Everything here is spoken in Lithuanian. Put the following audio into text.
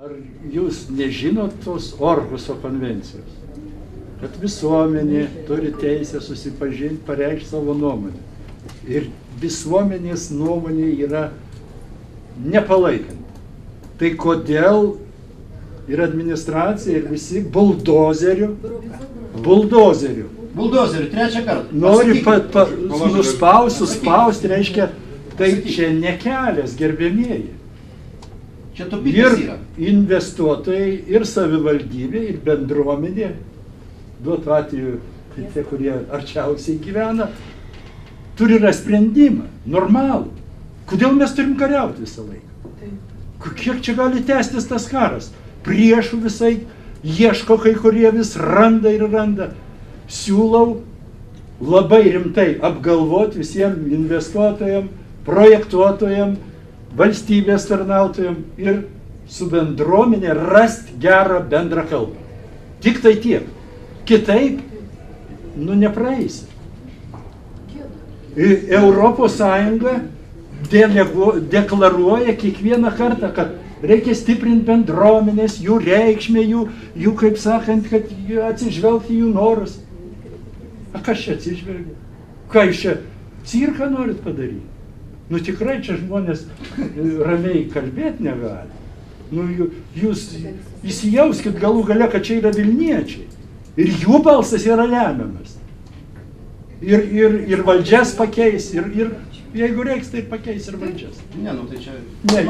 Ar jūs nežinot tos Orhuso konvencijos? Kad visuomenė turi teisę susipažinti, pareikšti savo nuomonę. Ir visuomenės nuomonė yra nepalaikanti. Tai kodėl ir administracija, ir visi buldozerių, trečią kartą. Nori suspausti, reiškia, tai čia ne kelias, gerbėmieji. Ir investuotojai, ir savivaldybė, ir bendruomenė, duotų atveju tie, kurie arčiausiai gyvena, turi rasti sprendimą, normalų. Kodėl mes turim kariauti visą laiką? Kiek čia gali tęstis tas karas? Priešų visai ieško, kai kurie vis randa ir randa. Siūlau labai rimtai apgalvoti visiems investuotojams, projektuotojams, valstybės tarnautojams ir su bendruomenė rasti gerą bendrą kalbą. Tik tai tiek. Kitaip, nepraeisi. Europos Sąjunga deklaruoja kiekvieną kartą, kad reikia stiprinti bendruomenės, jų reikšmę, jų, kaip sakant, kad atsižvelgti jų norus. A kas čia atsižvelgia? Ką jūs čia cirką norit padaryti? Tikrai čia žmonės ramiai kalbėti negali. Jūs įsijauskit galų gale, kad čia yra Vilniečiai. Ir jų balsas yra lemiamas. Ir valdžias pakeis, ir jeigu reiks, tai pakeis ir valdžias. Tai čia... Ne.